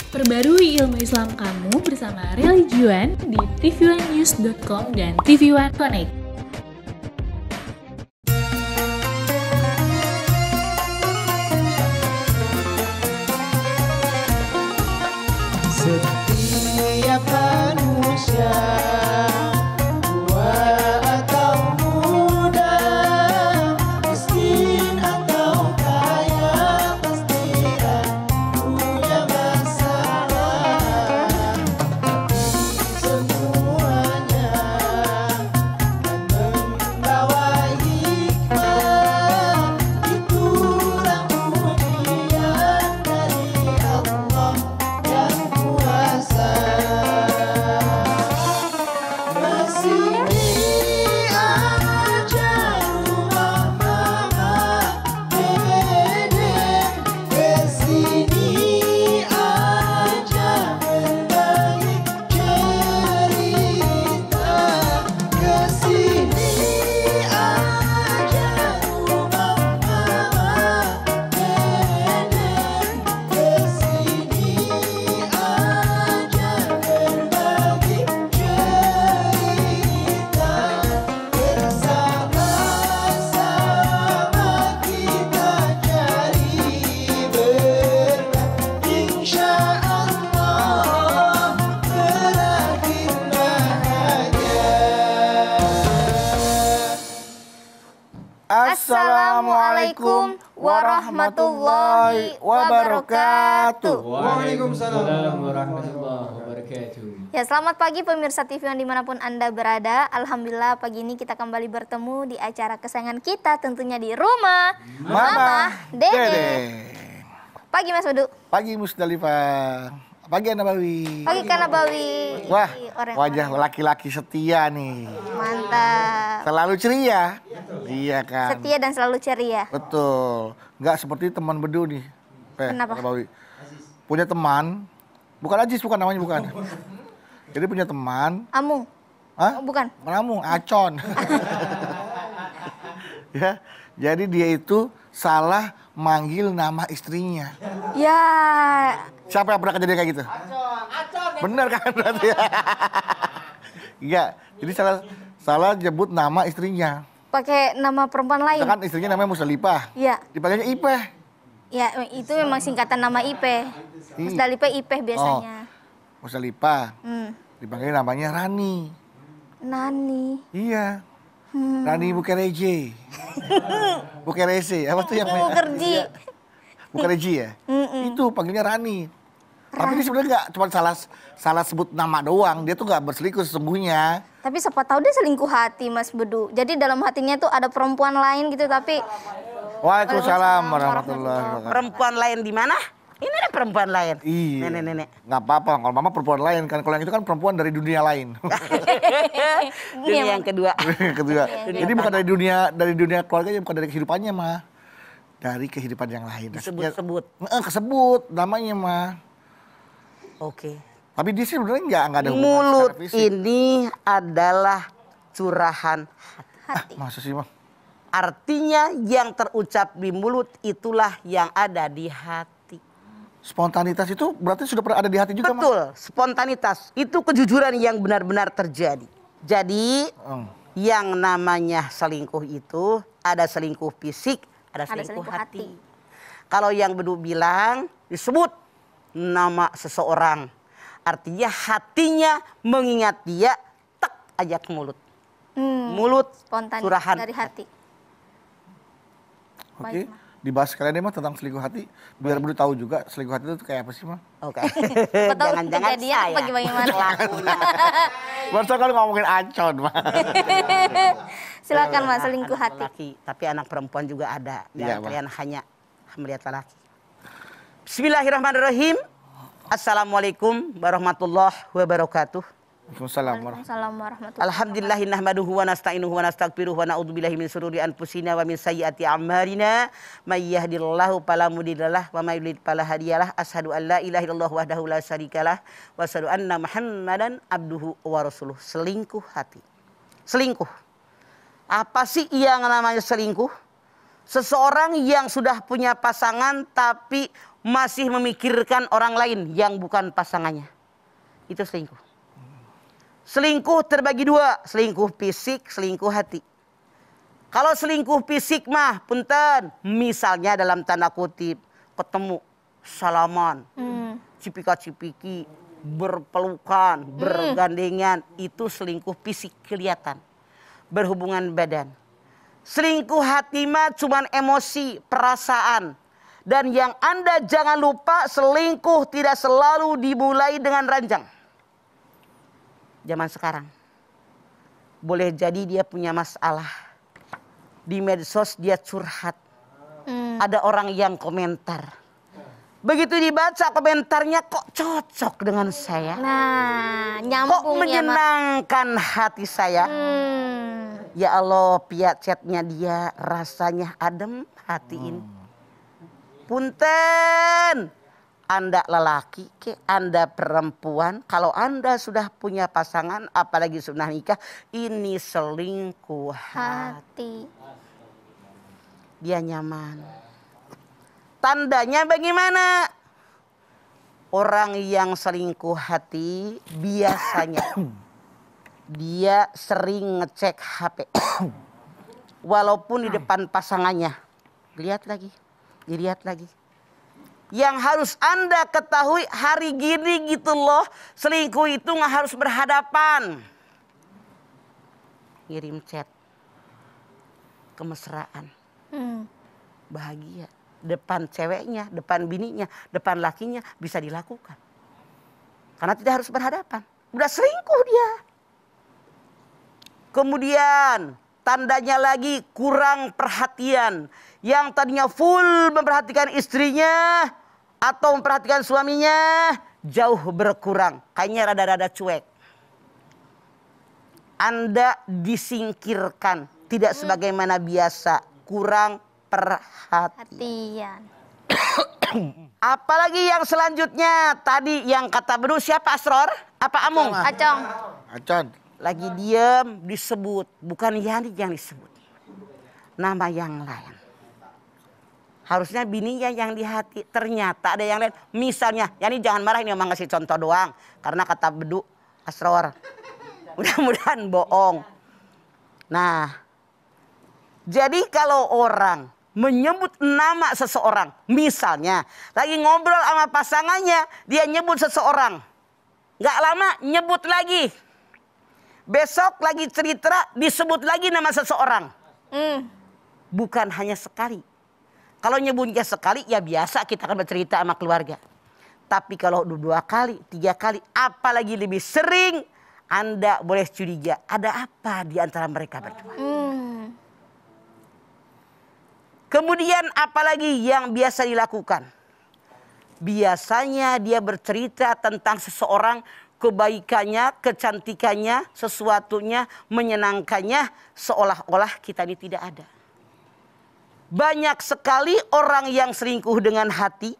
Perbarui ilmu Islam kamu bersama Religion di tv1news.com dan TV1 Connect. Setiap manusia tua atau muda, miskin atau kaya, pasti punya masalah. Semuanya membawa hikmah, itulah ujian dari Allah yang kuasa. Kesini aja rumah mama, dede. Kesini aja berbagi cerita. Kesini aja rumah mama, dede. Kesini aja berbagi cerita. Bersama-sama kita cari berkah, insya Allah berakhir bahagia. Assalamualaikum warahmatullahi wabarakatuh. Waalaikumsalam warahmatullahi wabarakatuh. Ya, selamat pagi pemirsa TV yang dimanapun Anda berada. Alhamdulillah pagi ini kita kembali bertemu di acara kesayangan kita, tentunya di rumah Mama Dede. Pagi Mas Bedu. Pagi Musdalifah. Pagi Nabawi. Pagi Kanabawi. Wah, Orang-orang wajah laki-laki setia nih. mantap. Selalu ceria. Iya kan. Setia dan selalu ceria. Betul. Nggak seperti teman Bedu nih. Kenapa? Nabawi. Punya teman. Bukan Ajis, bukan namanya, bukan. Jadi punya teman. Amung. Hah? Oh, bukan. Menamung, Acon. Ya, jadi dia itu salah manggil nama istrinya. Ya, Siapa yang pernah kejadian kayak gitu? Bener kan berarti ya? Iya, jadi salah nyebut nama istrinya. pakai nama perempuan lain. Kan istrinya namanya Musdalifah. Ya, Dipanggilnya Ipeh. ya itu memang singkatan nama Ipe. Musdalifah Ipe biasanya. Musdalifah. Hmm. Dipanggil namanya Rani. Nani. Iya. Rani Bukereje. Bukerese. Apa tuh yang Itu kerji. Bukereje ya? Itu panggilnya Rani. Tapi dia sebenarnya nggak cuma salah sebut nama doang. Dia tuh nggak berselingkuh sesungguhnya. Tapi siapa tahu dia selingkuh hati Mas Bedu. Jadi dalam hatinya tuh ada perempuan lain gitu tapi Waalaikumsalam warahmatullahi wabarakatuh. Perempuan lain di mana? Ini ada perempuan lain. Iya. Nenek-nenek. Nggak apa-apa. Kalau mama perempuan lain kan. Kalau yang itu kan perempuan dari dunia lain. Dunia yang kedua. Kedua. Jadi bukan dari dunia keluarganya, bukan dari kehidupannya mah. Dari kehidupan yang lain. Disebut-sebut. Kesebut namanya mah. Oke. Tapi dia sih sebenarnya nggak ada hubungan Mulut secara fisik. ini adalah curahan hati. Masa sih mah? Artinya yang terucap di mulut itulah yang ada di hati. Spontanitas itu berarti sudah pernah ada di hati juga mah? Betul, spontanitas. Itu kejujuran yang benar-benar terjadi. Jadi yang namanya selingkuh itu ada selingkuh fisik, ada selingkuh hati. Kalau yang Bedu bilang disebut nama seseorang, artinya hatinya mengingat dia, tek aja ke mulut. Mulut spontan curahan dari hati. Oke. Dibahas sekalian deh mah tentang selingkuh hati. Biar Bedu tahu juga selingkuh hati itu kayak apa sih mah? Oke. Betul Jangan-jangan kejadian saya apa bagaimana? pelakunya. Masa kalau ngomongin Acon mah. Silakan Mas selingkuh Anak hati. laki, tapi anak perempuan juga ada. Iya, Jangan Bang. kalian hanya melihat laki. Bismillahirrahmanirrahim. Assalamualaikum warahmatullahi wabarakatuh. Waalaikumsalam warahmatullahi Waalaikumsalam warahmatullahi Alhamdulillahi nahmaduhu wa nasta'inuhu wa nastaghfiruh wa na'udzubillahi min syururi anfusina wa min sayyiati a'malina. May yahdihillahu fala mudhillalah wa may yudlil fala hadiyalah. Asyhadu an la ilaha illallah wahdahu la syarikalah wa asyhadu anna Muhammadan abduhu wa rasuluh. Selingkuh hati. Selingkuh. Apa sih yang namanya selingkuh? Seseorang yang sudah punya pasangan tapi masih memikirkan orang lain yang bukan pasangannya. Itu selingkuh. Selingkuh terbagi dua, selingkuh fisik, selingkuh hati. Kalau selingkuh fisik mah, punten, misalnya dalam tanda kutip, ketemu, salaman, cipika-cipiki, berpelukan, bergandengan, itu selingkuh fisik kelihatan. Berhubungan badan. Selingkuh hati mah cuman emosi, perasaan. Dan yang Anda jangan lupa, selingkuh tidak selalu dimulai dengan ranjang. Zaman sekarang. Boleh jadi dia punya masalah. Di medsos dia curhat. Ada orang yang komentar. Begitu dibaca komentarnya, kok cocok dengan saya. Nah, Kok nyambung ya, Mak. menyenangkan hati saya. Ya Allah, pihak chatnya dia rasanya adem hati ini. Punten, Anda lelaki ke, Anda perempuan, kalau Anda sudah punya pasangan, apalagi sudah nikah, ini selingkuh hati. Dia nyaman. Tandanya bagaimana? Orang yang selingkuh hati biasanya dia sering ngecek HP. Walaupun di depan pasangannya. Lihat lagi, dilihat lagi. Yang harus Anda ketahui hari gini gitu loh. Selingkuh itu nggak harus berhadapan. Ngirim chat. Kemesraan. Bahagia. Depan ceweknya, depan bininya, depan lakinya bisa dilakukan. Karena tidak harus berhadapan. Udah selingkuh dia. Kemudian tandanya lagi kurang perhatian. Yang tadinya full memperhatikan istrinya atau memperhatikan suaminya jauh berkurang. Kayaknya rada-rada cuek. Anda disingkirkan. Tidak sebagaimana biasa. Kurang perhatian. Apalagi yang selanjutnya. Tadi yang kata Bedu siapa, Asror? Apa Amung? Acong. Acon. Lagi diem disebut. Bukan Yani yang disebut. Nama yang lain. Harusnya bininya yang di hati. Ternyata ada yang lain. Misalnya, Yani jangan marah, ini emang ngasih contoh doang. Karena kata Bedu, Asror. Mudah-mudahan bohong. Nah, jadi kalau orang menyebut nama seseorang. Misalnya, lagi ngobrol sama pasangannya, dia nyebut seseorang. Gak lama nyebut lagi. Besok lagi cerita, disebut lagi nama seseorang. Bukan hanya sekali. Kalau nyebutnya sekali, ya biasa kita akan bercerita sama keluarga. Tapi kalau 2 kali, 3 kali, apalagi lebih sering, Anda boleh curiga. Ada apa di antara mereka berdua? Kemudian apalagi yang biasa dilakukan? Biasanya dia bercerita tentang seseorang, kebaikannya, kecantikannya, sesuatunya, menyenangkannya, seolah-olah kita ini tidak ada. Banyak sekali orang yang selingkuh dengan hati.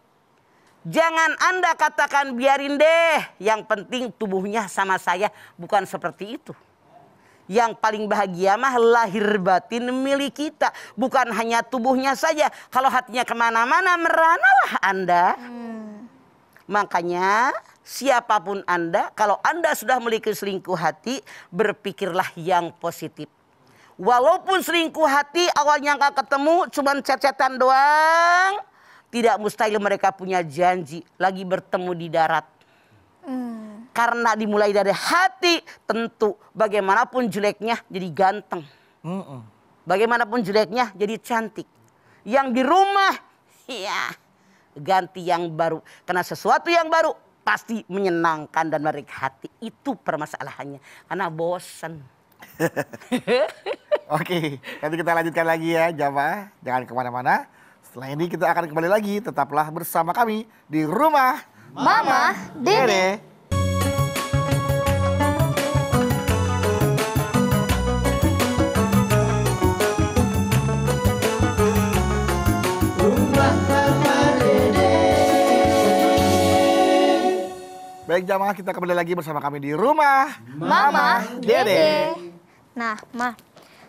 Jangan Anda katakan biarin deh, yang penting tubuhnya sama saya. Bukan seperti itu. Yang paling bahagia mah lahir batin milik kita. Bukan hanya tubuhnya saja. Kalau hatinya kemana-mana meranalah Anda. Makanya siapapun Anda, kalau Anda sudah memiliki selingkuh hati, berpikirlah yang positif. Walaupun selingkuh hati awalnya nggak ketemu, cuman chat-chatan doang. Tidak mustahil mereka punya janji lagi bertemu di darat. Karena dimulai dari hati, tentu bagaimanapun jeleknya jadi ganteng. Bagaimanapun jeleknya jadi cantik. Yang di rumah, ya ganti yang baru. Karena sesuatu yang baru pasti menyenangkan dan menarik hati. Itu permasalahannya. Karena bosan. Oke, nanti kita lanjutkan lagi ya jamaah. Jangan kemana-mana. Setelah ini kita akan kembali lagi. Tetaplah bersama kami di Rumah Mama Dede. Baik jamaah, kita kembali lagi bersama kami di Rumah Mama Dede. Dede. Nah, Ma,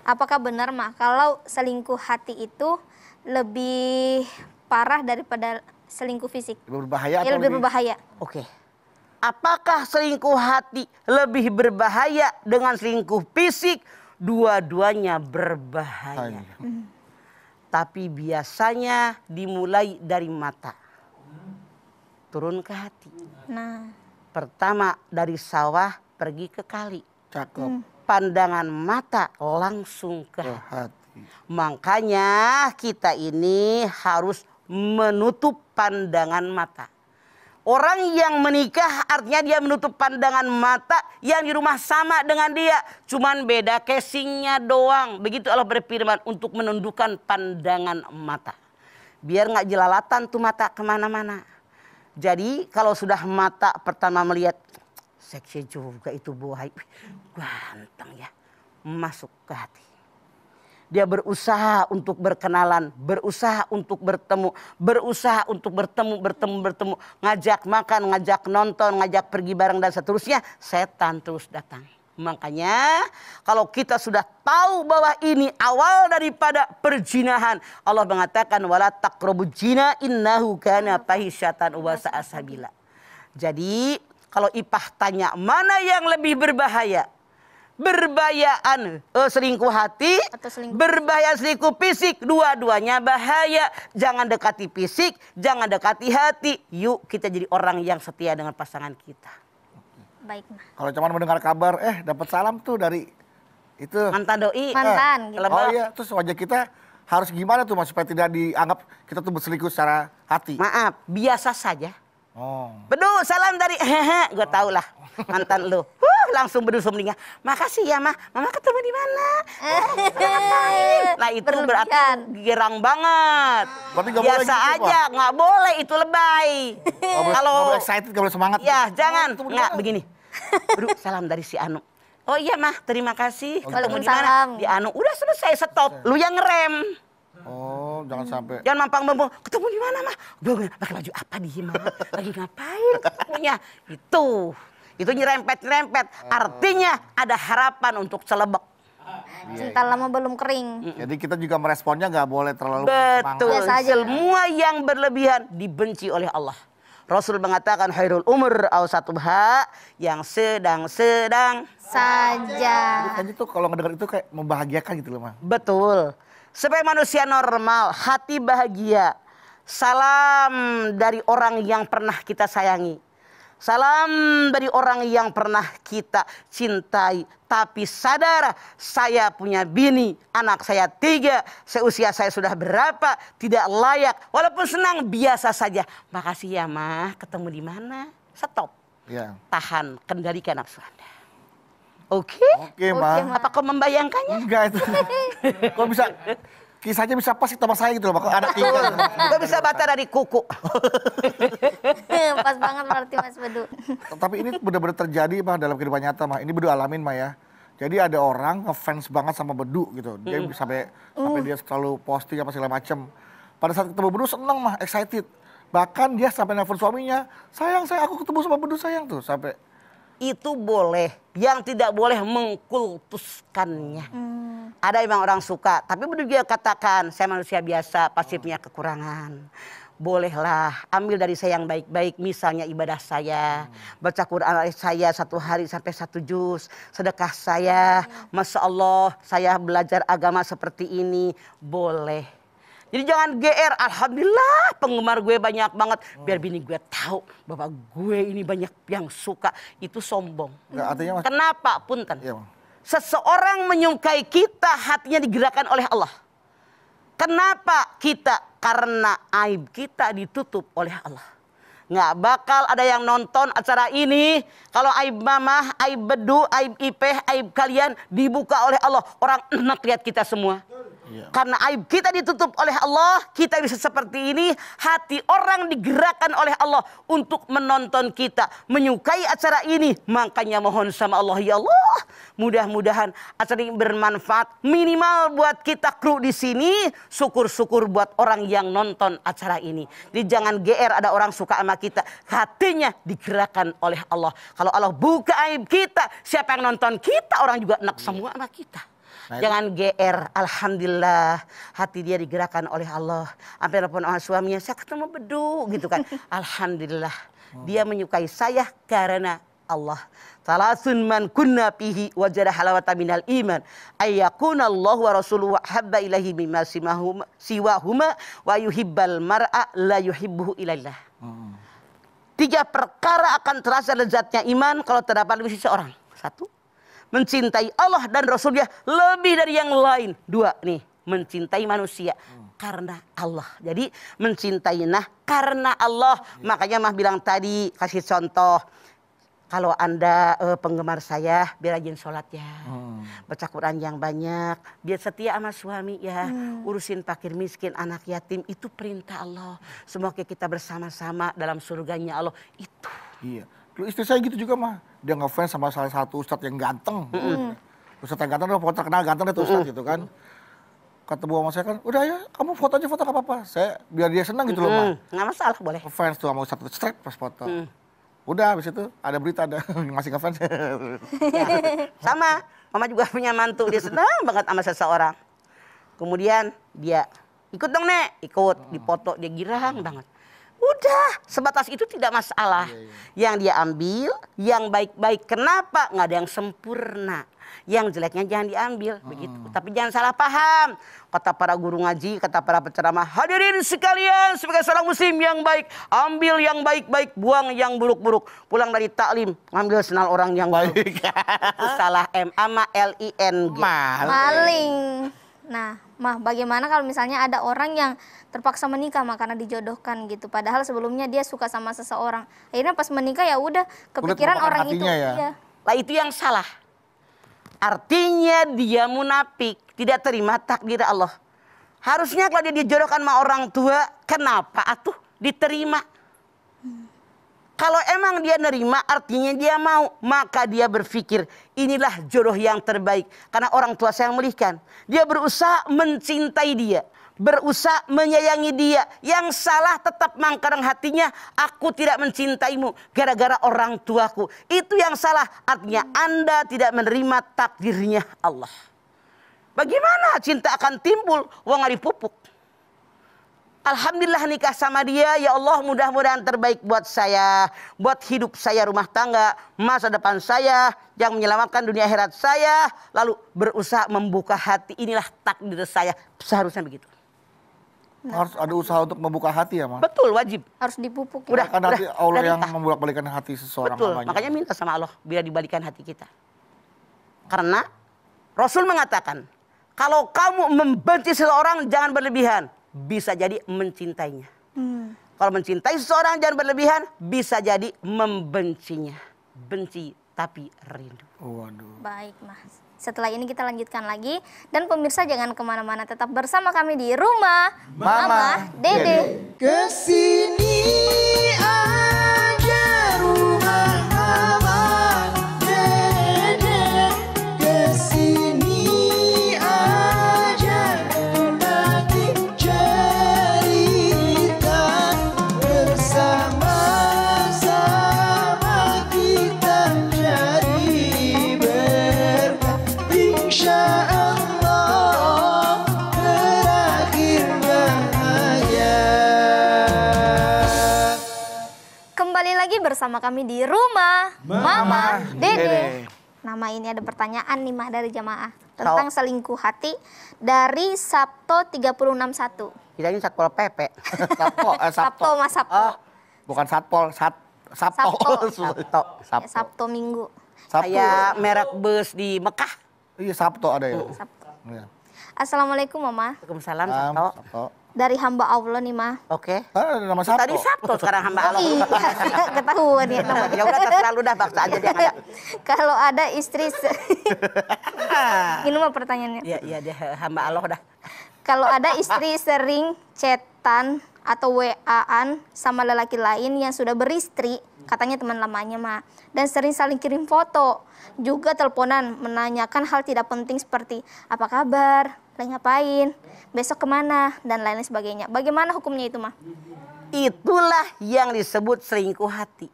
apakah benar, Ma, kalau selingkuh hati itu lebih parah daripada selingkuh fisik. Lebih berbahaya Ya, atau lebih berbahaya. Oke. Apakah selingkuh hati lebih berbahaya dengan selingkuh fisik? Dua-duanya berbahaya. Tapi biasanya dimulai dari mata. Turun ke hati. Nah, Pertama dari sawah pergi ke kali. Cakep. Pandangan mata langsung ke Ke hati. hati. Makanya kita ini harus menutup pandangan mata. Orang yang menikah artinya dia menutup pandangan mata yang di rumah sama dengan dia. Cuman beda casingnya doang. Begitu Allah berfirman untuk menundukkan pandangan mata. Biar nggak jelalatan tuh mata kemana-mana. Jadi kalau sudah mata pertama melihat, seksi juga itu buah, ganteng ya. Masuk ke hati. Dia berusaha untuk berkenalan, berusaha untuk bertemu, berusaha untuk bertemu. Ngajak makan, ngajak nonton, ngajak pergi bareng dan seterusnya. Setan terus datang. Makanya kalau kita sudah tahu bahwa ini awal daripada perzinahan. Allah mengatakan wala taqrabuz zina innahu kana fahisyatan wa sa'a sabila. Jadi kalau Ipah tanya mana yang lebih berbahaya? Berbahayaan selingkuh hati, Atau selingkuh berbahaya selingkuh fisik, dua-duanya bahaya. Jangan dekati fisik, jangan dekati hati. Yuk kita jadi orang yang setia dengan pasangan kita. baik mah. Kalau cuma mendengar kabar, dapat salam tuh dari itu. Mantan doi. Mantan gitu. Oh iya, terus wajah kita harus gimana tuh Mas supaya tidak dianggap kita tuh berselingkuh secara hati. Maaf, biasa saja. Oh. Bedu, salam dari gue tau lah mantan lu. Langsung Bedu sumringah. Makasih ya mah, mama ketemu di mana? Nah itu berarti Berlebihan. girang banget. Berarti nggak boleh Biasa gitu, aja, nggak boleh itu lebay. Kalau excited, nggak boleh semangat. Ya jangan, ketemu di nggak mana? begini. Bedu, salam dari si Anu. Oh iya mah, terima kasih. Ketemu di mana? Waalaikumsalam. Di Anu. Udah selesai, stop. Lu yang ngerem. Oh, jangan sampai. Jangan mampang-mampang. Ketemu di mana mah? Gue pakai baju apa dia mah? Lagi ngapain ketemunya? Itu nyerempet-nyerempet. Artinya ada harapan untuk celebek. Cinta lama belum kering. Jadi kita juga meresponnya nggak boleh terlalu Betul. Biasa aja. Semua yang berlebihan dibenci oleh Allah. Rasul mengatakan khairul umur awsatuha, yang sedang-sedang. Saja. Kayaknya tuh kalau ngedengar itu kayak membahagiakan gitu loh, Mang. Betul. Sebagai manusia normal, hati bahagia. Salam dari orang yang pernah kita sayangi. Salam dari orang yang pernah kita cintai. Tapi sadar, saya punya bini, anak saya 3, seusia saya sudah berapa, tidak layak. Walaupun senang, biasa saja. Makasih ya mah, ketemu di mana? Stop. Iya. Tahan, kendalikan nafsu Anda. Oke? Oke, Mang. Apa kau membayangkannya? Enggak itu. Kok bisa kisahnya bisa pas sama saya gitu loh, Pak. Anak 3. Kau bisa baca dari kuku. Pas banget berarti Mas Bedu. Tapi ini benar-benar terjadi mah dalam kehidupan nyata mah. Ini Bedu alamin mah ya. Jadi ada orang ngefans banget sama Bedu gitu. Dia sampai dia selalu posting apa segala macam. Pada saat ketemu Bedu seneng mah, excited. Bahkan dia sampai nelfon suaminya, sayang aku ketemu sama Bedu sayang tuh sampai. Itu boleh, yang tidak boleh mengkultuskannya. Ada memang orang suka, tapi Bedu juga katakan saya manusia biasa pasti punya kekurangan. Bolehlah ambil dari saya yang baik-baik, misalnya ibadah saya, baca Quran saya 1 hari sampai 1 juz, sedekah saya, Masya Allah saya belajar agama seperti ini, boleh. Jadi jangan GR, alhamdulillah penggemar gue banyak banget, biar bini gue tahu bahwa gue ini banyak yang suka, itu sombong. Enggak, artinya Mas. Kenapa punten? Iya, Bang. Seseorang menyukai kita, hatinya digerakkan oleh Allah. Kenapa kita? Karena aib kita ditutup oleh Allah. Nggak bakal ada yang nonton acara ini kalau aib mamah, aib Bedu, aib Ipeh, aib kalian dibuka oleh Allah. Orang enak lihat kita semua. Iya. Karena aib kita ditutup oleh Allah, kita bisa seperti ini. Hati orang digerakkan oleh Allah untuk menonton kita, menyukai acara ini. Makanya mohon sama Allah, ya Allah, mudah-mudahan acara ini bermanfaat. Minimal buat kita kru di sini, syukur-syukur buat orang yang nonton acara ini. Jadi jangan GR ada orang suka sama kita, hatinya digerakkan oleh Allah. Kalau Allah buka aib kita, siapa yang nonton kita, orang juga enak semua sama kita. Jangan GR. Alhamdulillah hati dia digerakkan oleh Allah. Sampai telepon sama suaminya, saya ketemu bedu gitu kan. Alhamdulillah dia menyukai saya karena Allah. Salasun man kunna fihi wajada halawata minal iman. Ayyakuna Allah wa rasuluhu habba ilahi mimma siwahuma wa yuhibbal mar'a la yuhibbuhu ilallah. 3 perkara akan terasa lezatnya iman kalau terdapat lebih seseorang. 1, mencintai Allah dan Rasulnya lebih dari yang lain. 2 nih, mencintai manusia karena Allah. Jadi mencintai karena Allah. Makanya mah bilang tadi, kasih contoh. Kalau Anda penggemar saya, biar rajin sholat ya. Baca Quran yang banyak. Biar setia sama suami ya. Urusin fakir miskin, anak yatim. Itu perintah Allah. Semoga kita bersama-sama dalam surganya Allah. Itu. Iya. Dulu istri saya gitu juga mah. Dia ngefans sama salah satu ustadz yang ganteng. Ustadz yang ganteng, foto terkenal ganteng itu ustadz gitu kan. Ketemu sama saya kan, udah ya kamu foto aja, foto gak apa-apa. Saya biar dia senang gitu loh mah. Nggak masalah, boleh. Ngefans tuh sama ustadz, straight pas foto. Udah habis itu ada berita ada masih ngefans. Ya, sama, mama juga punya mantu, dia senang banget sama seseorang. Kemudian dia ikut dong Nek, ikut dipoto, dia girang banget. Udah, sebatas itu tidak masalah. Yang dia ambil, yang baik-baik. Kenapa? Nggak ada yang sempurna. Yang jeleknya jangan diambil, begitu. Tapi jangan salah paham. Kata para guru ngaji, kata para penceramah, hadirin sekalian sebagai seorang muslim yang baik, ambil yang baik-baik, buang yang buruk-buruk. Pulang dari taklim, ngambil senal orang yang baik. Itu salah MALING. Maling. Nah, Mah, bagaimana kalau misalnya ada orang yang terpaksa menikah mah karena dijodohkan gitu, padahal sebelumnya dia suka sama seseorang. Akhirnya pas menikah ya udah kepikiran orang itu. Ya. Iya. Lah itu yang salah. Artinya dia munafik, tidak terima takdir Allah. Harusnya kalau dia dijodohkan sama orang tua, kenapa atuh diterima? Kalau emang dia nerima, artinya dia mau. Maka dia berpikir, inilah jodoh yang terbaik. Karena orang tua saya memilihkan. Dia berusaha mencintai dia. Berusaha menyayangi dia. Yang salah tetap mangkarang hatinya, aku tidak mencintaimu gara-gara orang tuaku. Itu yang salah. Artinya Anda tidak menerima takdirnya Allah. Bagaimana cinta akan timbul? Wong nggak dipupuk. Alhamdulillah nikah sama dia, ya Allah mudah-mudahan terbaik buat saya, buat hidup saya, rumah tangga, masa depan saya, yang menyelamatkan dunia akhirat saya, lalu berusaha membuka hati, inilah takdir saya, seharusnya begitu. Harus ada usaha untuk membuka hati ya, Mas? Betul, wajib. Harus dipupuk. Udah, Kan nanti Allah udah yang nikah. membolak-balikan hati seseorang. Betul, namanya. makanya minta sama Allah biar dibalikan hati kita. Karena Rasul mengatakan, kalau kamu membenci seseorang jangan berlebihan. Bisa jadi mencintainya. Kalau mencintai seseorang jangan berlebihan, bisa jadi membencinya. Benci tapi rindu. Waduh. Baik, Mas. Setelah ini kita lanjutkan lagi. Dan pemirsa jangan kemana-mana, tetap bersama kami di Rumah Mama Dede. Kesini aja rumah Mama Dede. Kesini aja berbagi cerita. Bersama-sama kita jadi berkah. Insya Allah berakhir bahagia. Kembali lagi bersama kami di Rumah Mama Dede. Dede. Nama ini ada pertanyaan nih Mah dari jamaah tentang selingkuh hati dari Sabto 361. Kita ini Satpol PP. Sabto Mas Sabto. Bukan satpol, Sabto. Sabto. Ya, Sabto Minggu. Sabtu. Kayak merek bus di Mekah. Iya, Sabto ada ya. Sabto. Iya. Assalamualaikum Mama. Waalaikumsalam Sabto. Sabto. Dari hamba Allah nih Mah. Oke. Ah, ada nama Sabto. Tadi Sabto sekarang hamba Allah. Iya, ketahuan ya namanya. Ya udah terserah lu dah, baksa aja dia ada. Kalau ada istri ini mah pertanyaannya. Iya, iya dia hamba Allah dah. Kalau ada istri sering chatan atau WA-an sama lelaki lain yang sudah beristri, katanya teman lamanya mah, dan sering saling kirim foto, juga teleponan menanyakan hal tidak penting seperti apa kabar, lagi ngapain, besok kemana, dan lain-lain sebagainya. Bagaimana hukumnya itu mah? Itulah yang disebut selingkuh hati.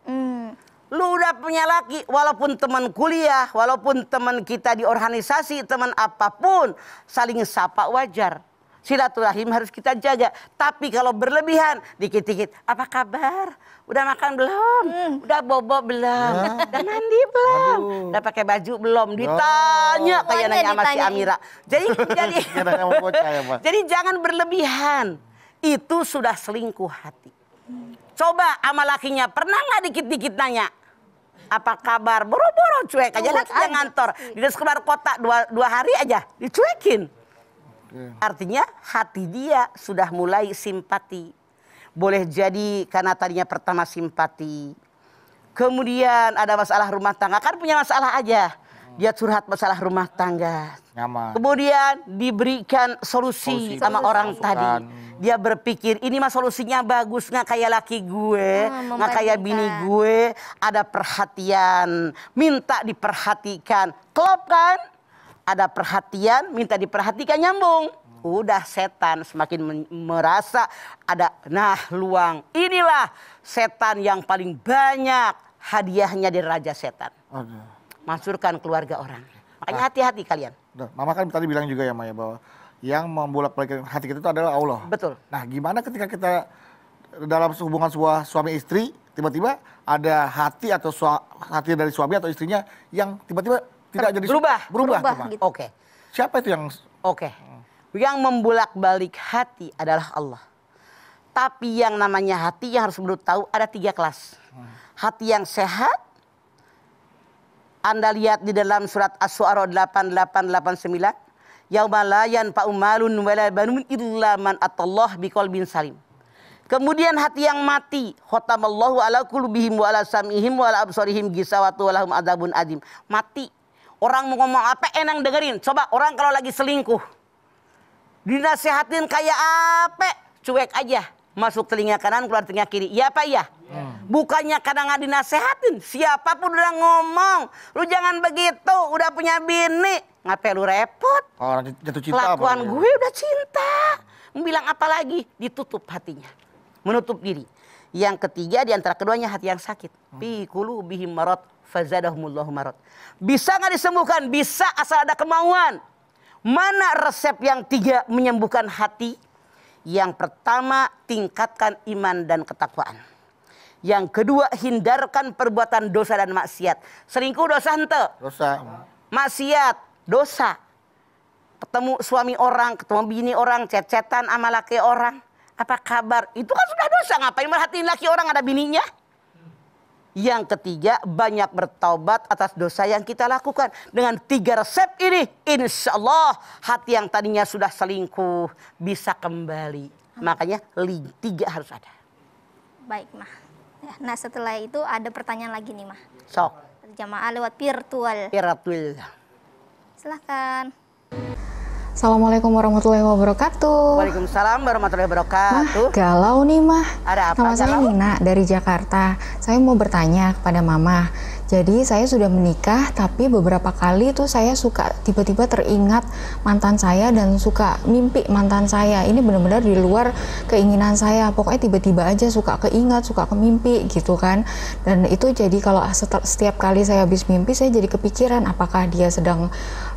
Lu udah punya laki, walaupun teman kuliah, walaupun teman kita di organisasi, teman apapun, saling sapa wajar. Silaturahim harus kita jaga. Tapi kalau berlebihan, dikit-dikit, apa kabar? Udah makan belum? Udah bobo belum? Udah mandi belum? Udah pakai baju belum? Ditanya kayak nanya sama si Amira. Jadi jangan berlebihan. Itu sudah selingkuh hati. Coba sama lakinya, pernah nggak dikit-dikit nanya? Apa kabar? Boro-boro cuek aja, lakinya ngantor. Di keluar kota dua hari aja, dicuekin. Artinya hati dia sudah mulai simpati. Boleh jadi karena tadinya pertama simpati. Kemudian ada masalah rumah tangga. Kan punya masalah aja. Dia curhat masalah rumah tangga. Nyaman. Kemudian diberikan solusi sama orang tadi. Dia berpikir ini mah solusinya bagus. Nggak kayak laki gue. Nggak kayak bini gue. Ada perhatian. Minta diperhatikan. Klop kan? Ada perhatian, minta diperhatikan, nyambung. Udah setan semakin merasa ada luang. Inilah setan yang paling banyak hadiahnya dari raja setan. Masukkan keluarga orang. Makanya hati-hati kalian. Mama kan tadi bilang juga ya Maya bahwa yang membolak-balikan hati kita itu adalah Allah. Betul. Nah, gimana ketika kita dalam hubungan sebuah suami istri, tiba-tiba ada hati atau hati dari suami atau istrinya yang tiba-tiba tidak jadi berubah gitu. Oke. Siapa itu yang Yang membolak-balik hati adalah Allah. Tapi yang namanya hati yang harus menurut tahu ada 3 kelas. Hati yang sehat. Anda lihat di dalam surat Asy-Syu'ara 8889. Yauma la yanfa'u malun wala banun illa man atallah biqalbin salim. Kemudian hati yang mati. Khatamallahu ala qulubihim wa ala sam'ihim wa ala absarihim gisawatu wa lahum adzabun adzim. Mati. Orang mau ngomong apa enak dengerin. Coba orang kalau lagi selingkuh. Dinasehatin kayak apa? Cuek aja. Masuk telinga kanan, keluar telinga kiri. Iya apa iya? Bukannya kadang nggak dinasehatin. Siapapun udah ngomong. Lu jangan begitu. Udah punya bini. Ngapain lu repot? orang jatuh cinta? Kelakuan gue udah cinta. Mau bilang apa lagi? Ditutup hatinya. Menutup diri. Yang ketiga di antara keduanya hati yang sakit. Fi qulubihim marad fazadahumullahu marad. Bisa nggak disembuhkan? Bisa asal ada kemauan. Mana resep yang 3 menyembuhkan hati? Yang pertama, tingkatkan iman dan ketakwaan. Yang kedua, hindarkan perbuatan dosa dan maksiat. Selingkuh dosa ente? Dosa. Maksiat, dosa. Ketemu suami orang, ketemu bini orang, cecetan sama laki orang. Apa kabar? Itu kan sudah dosa. Ngapain merhatiin laki orang ada bininya? Yang ketiga, banyak bertaubat atas dosa yang kita lakukan. Dengan 3 resep ini, insya Allah hati yang tadinya sudah selingkuh bisa kembali. Makanya 3 harus ada. Baik, Mah. Nah, setelah itu ada pertanyaan lagi nih, Mah. Sok. Jamaah lewat virtual. Silahkan. Assalamualaikum warahmatullahi wabarakatuh. Waalaikumsalam warahmatullahi wabarakatuh. Galau nih Mah. Ada apa? Nama saya Nina dari Jakarta. Saya mau bertanya kepada Mama. Jadi saya sudah menikah, tapi beberapa kali tuh saya suka tiba-tiba teringat mantan saya dan suka mimpi mantan saya. Ini benar-benar di luar keinginan saya. Pokoknya tiba-tiba aja suka keingat, suka kemimpi gitu kan. Dan itu jadi kalau setiap kali saya habis mimpi, saya jadi kepikiran apakah dia sedang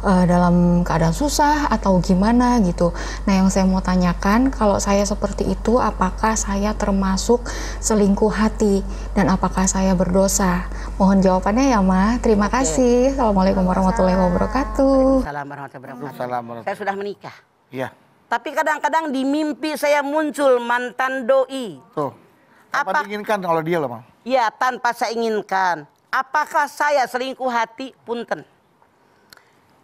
dalam keadaan susah atau gimana gitu. Nah, yang saya mau tanyakan, kalau saya seperti itu, apakah saya termasuk selingkuh hati dan apakah saya berdosa? Mohon jawabannya ya, Ma. Terima kasih. Assalamualaikum warahmatullahi wabarakatuh. Assalamualaikum warahmatullahi wabarakatuh. Saya sudah menikah. Iya. Tapi kadang-kadang di mimpi saya muncul mantan doi. Tuh. Apa diinginkan kalau dia loh, Mang? Ya, tanpa saya inginkan. Apakah saya selingkuh hati? Punten.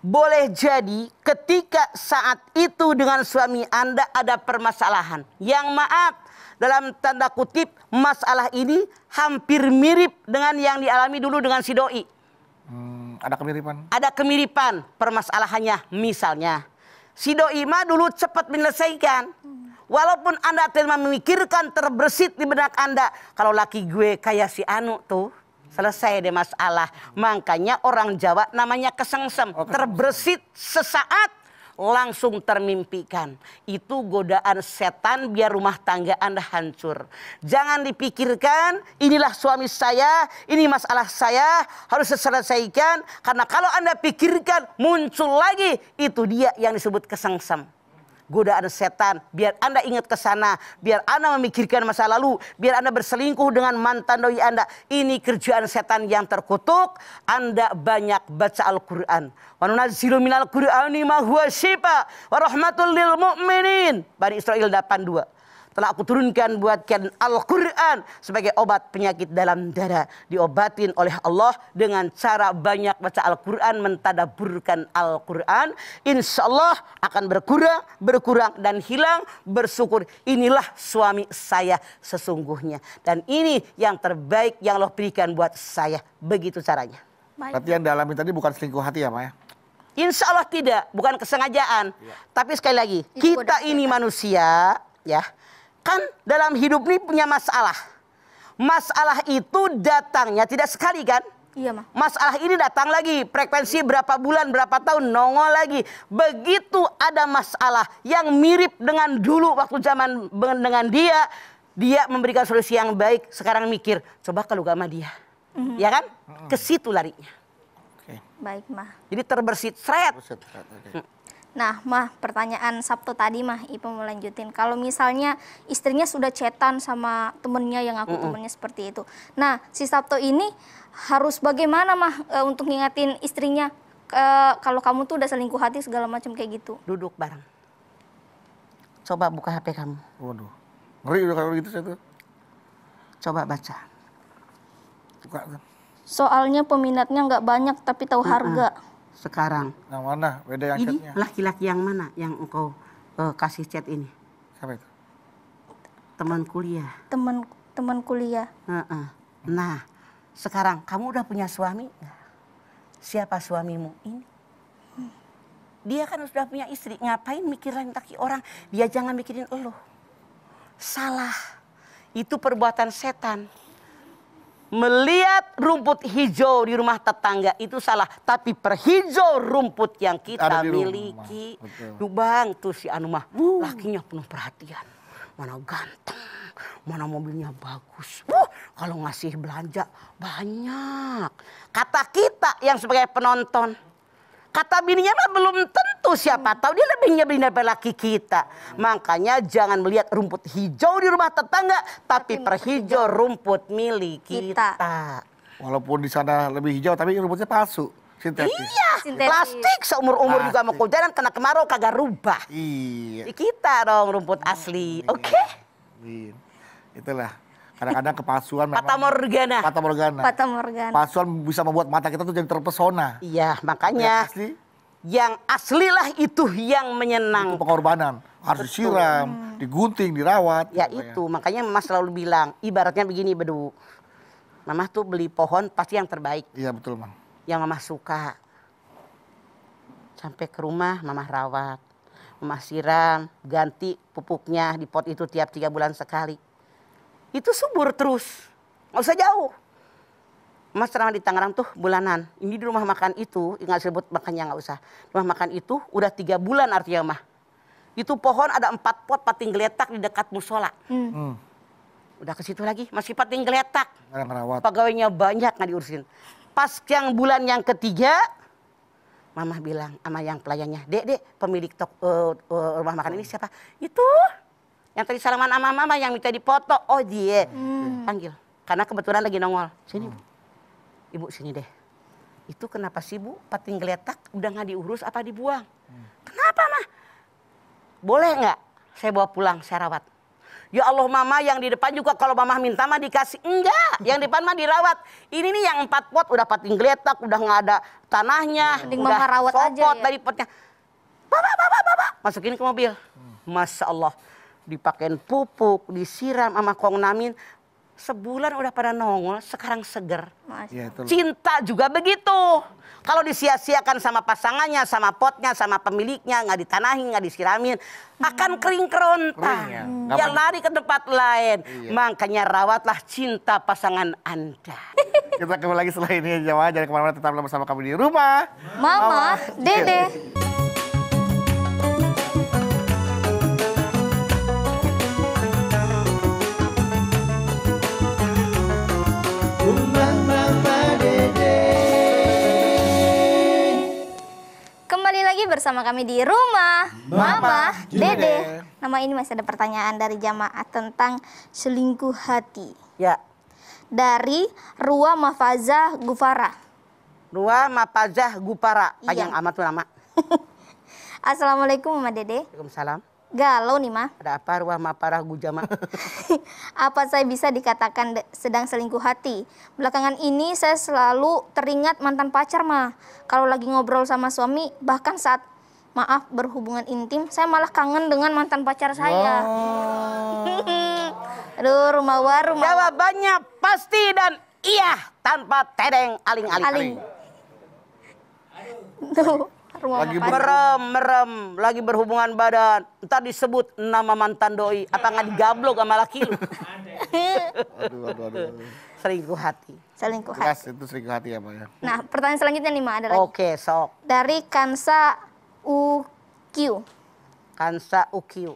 Boleh jadi ketika saat itu dengan suami Anda ada permasalahan. Yang maaf, dalam tanda kutip, masalah ini hampir mirip dengan yang dialami dulu dengan si doi. Ada kemiripan? Ada kemiripan permasalahannya. Misalnya, si doi mah dulu cepat menyelesaikan. Walaupun Anda tidak memikirkan terbersit di benak Anda. Kalau laki gue kayak si Anu tuh, selesai deh masalah. Makanya orang Jawa namanya kesengsem. Terbersit sesaat, langsung termimpikan. Itu godaan setan biar rumah tangga Anda hancur. Jangan dipikirkan inilah suami saya, ini masalah saya harus diselesaikan. Karena kalau Anda pikirkan muncul lagi, itu dia yang disebut kesengsem. Godaan setan, biar Anda ingat ke sana, biar Anda memikirkan masa lalu, biar Anda berselingkuh dengan mantan doi Anda. Ini kerjaan setan yang terkutuk. Anda banyak baca Al-Quran. Wa nunazzilu minal Qur'ani ma huwa syifa wa rahmatul lil mu'minin. Bani Israil 82. Telah aku turunkan buat kalian Al-Quran sebagai obat penyakit dalam dada. Diobatin oleh Allah dengan cara banyak baca Al-Quran, mentadaburkan Al-Quran. Insya Allah akan berkurang dan hilang. Bersyukur, inilah suami saya sesungguhnya. Dan ini yang terbaik yang Allah berikan buat saya. Begitu caranya. Berarti yang dialami tadi bukan selingkuh hati ya, Ma ya? Insya Allah tidak, bukan kesengajaan. Tapi sekali lagi, kita ini manusia, ya. Kan dalam hidup ini punya masalah. Masalah itu datangnya tidak sekali kan? Iya, Ma. Masalah ini datang lagi. Frekuensi berapa bulan, berapa tahun, nongol lagi. Begitu ada masalah yang mirip dengan dulu waktu zaman dengan dia. Dia memberikan solusi yang baik. Sekarang mikir, coba kalau gak sama dia. Ya kan? Ke situ larinya. Baik, Ma. Jadi terbersit, seret. Nah, Mah, pertanyaan Sabtu tadi, Mah, Ipa mau lanjutin. Kalau misalnya istrinya sudah chatan sama temennya yang aku temennya seperti itu. Nah, si Sabtu ini harus bagaimana, Mah, untuk ngingatin istrinya kalau kamu tuh udah selingkuh hati segala macam kayak gitu? Duduk bareng. Coba buka HP kamu. Waduh. Ngeri udah kalau gitu saya tuh. Coba baca. Suka tuh. Soalnya peminatnya nggak banyak tapi tahu harga. Sekarang. Yang mana? Beda yang Ini chatnya. laki-laki yang mana yang engkau kasih chat ini? Siapa itu? Teman kuliah. Teman kuliah. Nah, sekarang kamu udah punya suami? Siapa suamimu ini? Dia kan sudah punya istri. Ngapain mikirin laki orang? Dia jangan mikirin elu. Salah. Itu perbuatan setan. Melihat rumput hijau di rumah tetangga itu salah. Tapi perhijau rumput yang kita miliki. Bang, tuh si Anu mah lakinya penuh perhatian. Mana ganteng, mana mobilnya bagus. Kalau ngasih belanja banyak. Kata kita yang sebagai penonton. Kata bininya mah belum tentu, siapa tahu dia lebih nyebelin daripada laki kita. Makanya jangan melihat rumput hijau di rumah tetangga, tapi perhijau rumput milik kita. Walaupun di sana lebih hijau, tapi rumputnya palsu, sintetis. Iya, plastik seumur-umur juga mau hujan kena kemarau kagak rubah. Iya. Kita dong rumput asli, oke? Itulah. Kadang-kadang kepalsuan memang. Fata Morgana. Fata Morgana. Fata Morgana. Palsuan bisa membuat mata kita tuh jadi terpesona. Iya, makanya yang asli lah itu yang menyenangkan. Itu pengorbanan. Harus disiram, digunting, dirawat. Ya itu, makanya Mama selalu bilang, ibaratnya begini Bedu. Mama tuh beli pohon pasti yang terbaik. Iya betul, Mang. Yang Mama suka. Sampai ke rumah Mama rawat. Mama siram, ganti pupuknya di pot itu tiap 3 bulan sekali. Itu subur terus, nggak usah jauh. Mas selama di Tangerang tuh bulanan. Ini di rumah makan itu, nggak sebut makannya nggak usah. Rumah makan itu udah 3 bulan artinya mah. Itu pohon ada 4 pot pating geletak di dekat musola. Udah ke situ lagi, masih pating geletak. Pegawainya banyak nggak diurusin. Pas yang bulan yang ketiga, Mama bilang sama yang pelayannya, Dek, pemilik rumah makan ini siapa? Itu. Yang tadi salaman sama Mama yang minta dipoto. Oh dia. Panggil. Karena kebetulan lagi nongol. Sini. Ibu sini deh. Itu kenapa sih Bu? Pating geletak udah gak diurus apa dibuang? Kenapa Mah? Boleh gak saya bawa pulang, saya rawat? Ya Allah Mama yang di depan juga kalau Mama minta mah dikasih. Enggak. Yang depan mah dirawat. Ini nih yang 4 pot udah pating geletak. Udah gak ada tanahnya. Mending udah Mama rawat aja ya. dari potnya. Bapak. Masukin ke mobil. Masya Allah. Dipakein pupuk, disiram sama Kong Namin. Sebulan udah pada nongol, sekarang seger. Ya, Cinta juga begitu. Kalau disia-siakan sama pasangannya, sama potnya, sama pemiliknya, nggak ditanahin, nggak disiramin, akan kering kerontang. Ya lari ke tempat lain. Makanya rawatlah cinta pasangan Anda. Kita kembali lagi setelah ini jamaah. Jangan kemana-mana, tetaplah bersama kami di rumah Mama Dede. bersama kami di rumah Mama Dede. Dede. Nama ini masih ada pertanyaan dari jamaah tentang selingkuh hati. Ya. Dari Rua Mafazah Gufara. Rua Mapazah Gupara. Panjang Iya. amat tuh nama. Assalamualaikum Mama Dede. Waalaikumsalam. Galau nih mah. Ada apa Rua Maparah Gujama? Apa saya bisa dikatakan sedang selingkuh hati? Belakangan ini saya selalu teringat mantan pacar mah. Kalau lagi ngobrol sama suami, bahkan saat maaf berhubungan intim, saya malah kangen dengan mantan pacar saya. Aduh, rumah war. Jawabannya pasti dan iya tanpa tedeng aling-aling. Aling. Tuh, rumah Lagi pacar. Merem, lagi berhubungan badan. Entar disebut nama mantan doi. Apa nggak digablok sama laki lu? Aduh. Selingkuh hati. Selingkuh Jelas hati. itu selingkuh hati ya, Pak ya. Nah, pertanyaan selanjutnya nih, Ma, ada lagi. Oke, sok. Dari Kansa UQ. Kansa UQ.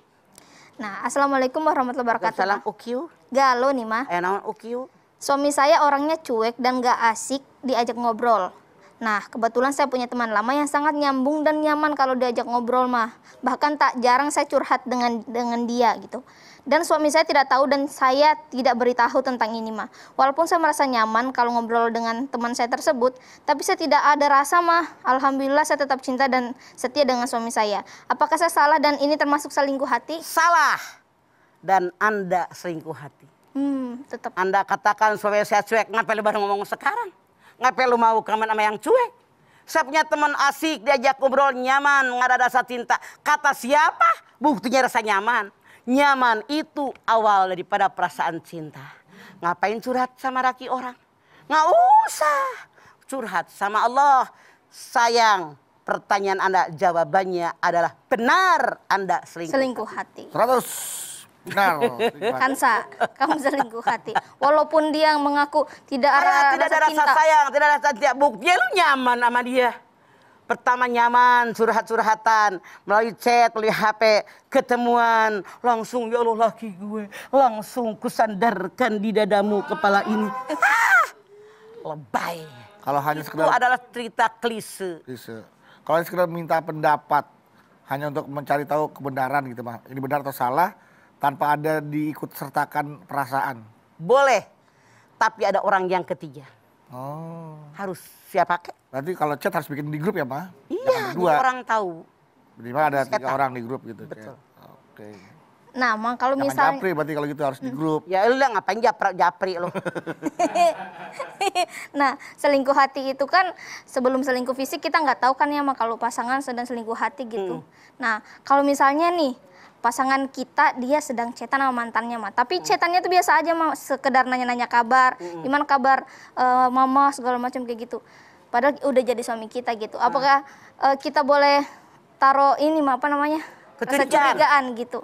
Nah, Assalamualaikum warahmatullahi wabarakatuh. Salam Ma. UQ. Galau nih, Ma. Naon UQ? Suami saya orangnya cuek dan gak asik diajak ngobrol. Nah, kebetulan saya punya teman lama yang sangat nyambung dan nyaman kalau diajak ngobrol mah. Bahkan tak jarang saya curhat dengan dia gitu. Dan suami saya tidak tahu dan saya tidak beritahu tentang ini mah. Walaupun saya merasa nyaman kalau ngobrol dengan teman saya tersebut, tapi saya tidak ada rasa mah. Alhamdulillah saya tetap cinta dan setia dengan suami saya. Apakah saya salah dan ini termasuk selingkuh hati? Salah. Dan Anda selingkuh hati. Tetap. Anda katakan suami saya cuek. Ngapain lu baru ngomong sekarang? Ngapain lu mau kaman sama yang cuek? Saya punya teman asik, diajak ngobrol nyaman, nggak ada rasa cinta. Kata siapa? Buktinya rasa nyaman. Nyaman itu awal daripada perasaan cinta. Ngapain curhat sama laki orang? Nggak usah. Curhat sama Allah. Sayang, pertanyaan Anda jawabannya adalah benar Anda selingkuh. Selingkuh hati. 100. Benar. Kansa, kamu selingkuh hati. Walaupun dia mengaku tidak ada Tidak ada rasa rasa cinta. sayang, tidak ada rasa cinta. Buktinya lu nyaman sama dia. Pertama nyaman, curhat-curhatan, melalui chat, melalui HP, ketemuan, langsung ya Allah laki gue, langsung kusandarkan di dadamu kepala ini. Lebay. Kalau hanya Itu sekedar adalah cerita klise. Kalau hanya sekedar minta pendapat hanya untuk mencari tahu kebenaran gitu mah. Ini benar atau salah tanpa ada diikut sertakan perasaan. Boleh, tapi ada orang yang ketiga. Oh. Harus siapa kek? Berarti kalau chat harus bikin di grup ya, Mah? Iya, Dua. orang tahu. Minimal ada 3 Setan. orang di grup gitu. Betul. Chat. Oke. Nah, Mang, kalau Jangan misalnya japri berarti kalau gitu harus di grup. Ya lu lah ngapain japri lo. Nah, selingkuh hati itu kan sebelum selingkuh fisik kita nggak tahu kan ya, Mang, kalau pasangan sedang selingkuh hati gitu. Nah, kalau misalnya nih pasangan kita dia sedang chatan sama mantannya mah, tapi chatannya tuh biasa aja mah, sekedar nanya-nanya kabar, gimana kabar mama segala macam kayak gitu. Padahal udah jadi suami kita gitu. Apakah kita boleh taruh ini mah apa namanya? Rasa Kecurigaan. curigaan gitu.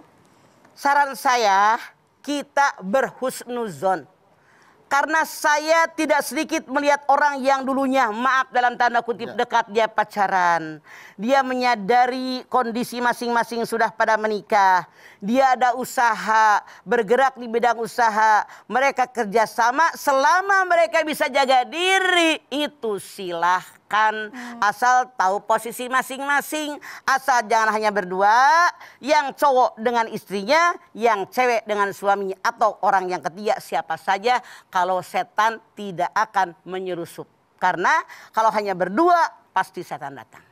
Saran saya, kita berhusnuzon. Karena saya tidak sedikit melihat orang yang dulunya, maaf dalam tanda kutip, dekat dia pacaran. Dia menyadari kondisi masing-masing sudah pada menikah. Dia ada usaha, bergerak di bidang usaha. Mereka kerjasama, selama mereka bisa jaga diri, itu silahkan. Asal tahu posisi masing-masing. Asal jangan hanya berdua, yang cowok dengan istrinya, yang cewek dengan suaminya. Atau orang yang ketiga siapa saja, kalau setan tidak akan menyerusup. Karena kalau hanya berdua, pasti setan datang.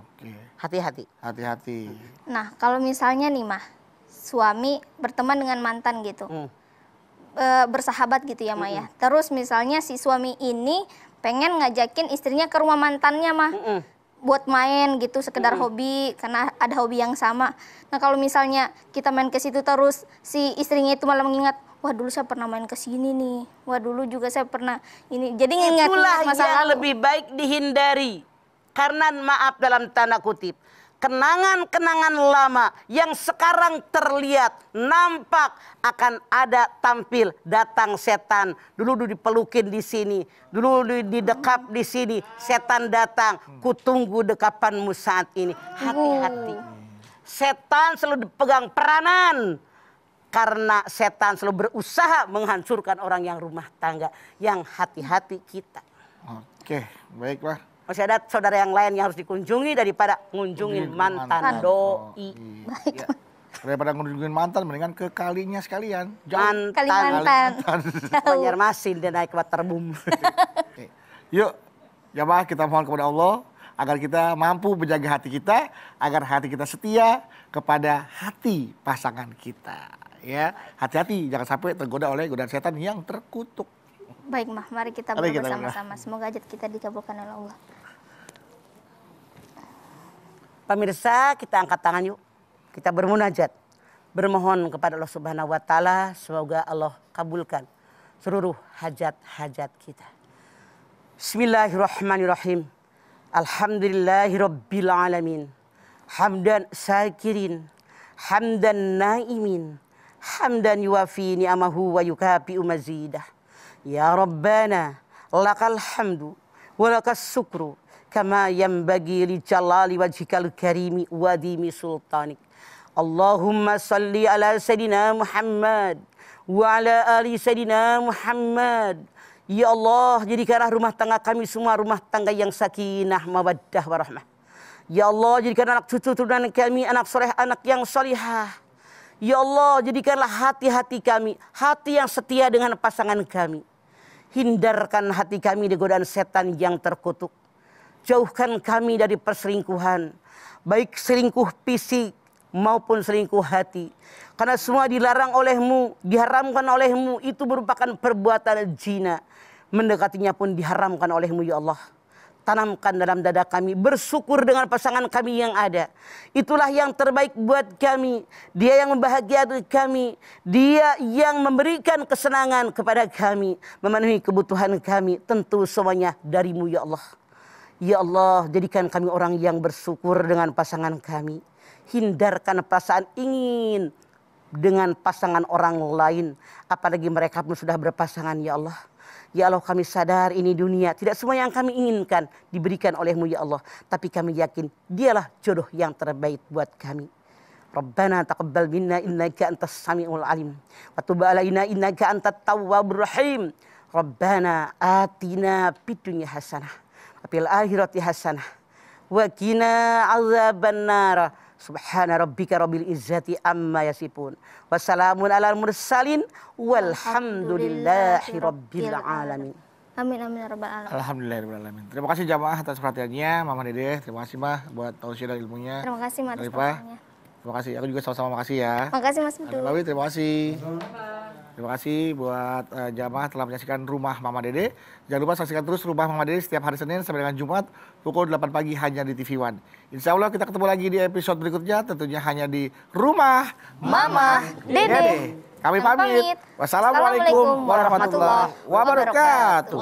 Oke. Hati-hati. Hati-hati. Nah, kalau misalnya nih mah suami berteman dengan mantan gitu. Bersahabat gitu ya Maya. Terus misalnya si suami ini pengen ngajakin istrinya ke rumah mantannya mah. Buat main gitu, sekedar hobi, karena ada hobi yang sama. Nah, kalau misalnya kita main ke situ terus si istrinya itu malah mengingat, wah dulu saya pernah main ke sini nih. Wah dulu juga saya pernah ini. Jadi Itulah ngingat masa yang lalu. lebih baik dihindari. Karena maaf dalam tanda kutip, kenangan-kenangan lama yang sekarang terlihat, nampak akan ada tampil, datang setan. Dulu dipelukin di sini, dulu didekap di sini, setan datang. Kutunggu dekapanmu saat ini. Hati-hati. Setan selalu dipegang peranan. Karena setan selalu berusaha menghancurkan orang yang rumah tangga. Yang hati-hati kita. Oke, baik Pak. Masih ada saudara yang lain yang harus dikunjungi daripada ngunjungin mantan doi. Baik. Ya. Daripada ngunjungin mantan, mendingan ke kalinya sekalian. Kalimantan. Banjarmasin dia naik ke Waterboom. Yuk, jamaah kita mohon kepada Allah agar kita mampu menjaga hati kita, agar hati kita setia kepada hati pasangan kita. Ya, hati-hati jangan sampai tergoda oleh godaan setan yang terkutuk. Baik, Mah. Mari kita berdoa bersama-sama. Semoga hajat kita dikabulkan oleh Allah. Pemirsa, kita angkat tangan yuk. Kita bermunajat. Bermohon kepada Allah Subhanahu wa taala semoga Allah kabulkan seluruh hajat-hajat kita. Bismillahirrahmanirrahim. Alhamdulillahirabbil alamin. Hamdan syakirin, hamdan naimin, hamdan yuwafi ni'amahu wa yukafi'u mazidah. Ya Rabbana, lakal hamdu wa lakas syukru kama yanbaghi li jalali wajhikal karimi wa dimi sultanik. Allahumma salli ala Sayyidina Muhammad wa ala ali Sayyidina Muhammad. Ya Allah, jadikanlah rumah tangga kami semua rumah tangga yang sakinah, mawaddah, warahmah. Ya Allah, jadikan anak cucu turunan kami anak soleh, anak yang solihah. Ya Allah, jadikanlah hati-hati kami hati yang setia dengan pasangan kami. Hindarkan hati kami dari godaan setan yang terkutuk. Jauhkan kami dari perselingkuhan, baik selingkuh fisik maupun selingkuh hati. Karena semua dilarang olehmu, diharamkan olehmu, itu merupakan perbuatan zina. Mendekatinya pun diharamkan olehmu ya Allah. Tanamkan dalam dada kami bersyukur dengan pasangan kami yang ada. Itulah yang terbaik buat kami. Dia yang membahagiakan kami. Dia yang memberikan kesenangan kepada kami. Memenuhi kebutuhan kami. Tentu semuanya darimu ya Allah. Ya Allah, jadikan kami orang yang bersyukur dengan pasangan kami. Hindarkan perasaan ingin dengan pasangan orang lain. Apalagi mereka pun sudah berpasangan ya Allah. Ya Allah, kami sadar ini dunia tidak semua yang kami inginkan diberikan olehmu ya Allah. Tapi kami yakin dialah jodoh yang terbaik buat kami. Rabbana taqabbal minna innaka antas samiul alim. Wa tub alaina innaka antat tawwabur rahim. Rabbana atina fid dunya hasanah wa fil akhirati hasanah wa qina azabannar. Subhana rabbika rabbil izzati amma yasifun. Wassalamun alal mursalin walhamdulillahi rabbil alamin. Amin amin ya rabbal alamin. Alhamdulillahirabbil alamin. Terima kasih jamaah atas perhatiannya, Mama Dede. Terima kasih Mah buat tausiah dan ilmunya. Terima kasih Mas. Terima kasih. Aku juga sama-sama makasih ya. Makasih Mas Bedu. Lawi, terima kasih. Terima kasih buat jamaah telah menyaksikan Rumah Mama Dede. Jangan lupa saksikan terus Rumah Mama Dede setiap hari Senin sampai dengan Jumat pukul 8 pagi hanya di TV One. Insya Allah kita ketemu lagi di episode berikutnya, tentunya hanya di Rumah Mama Dede. Kami pamit. Wassalamualaikum warahmatullahi wabarakatuh.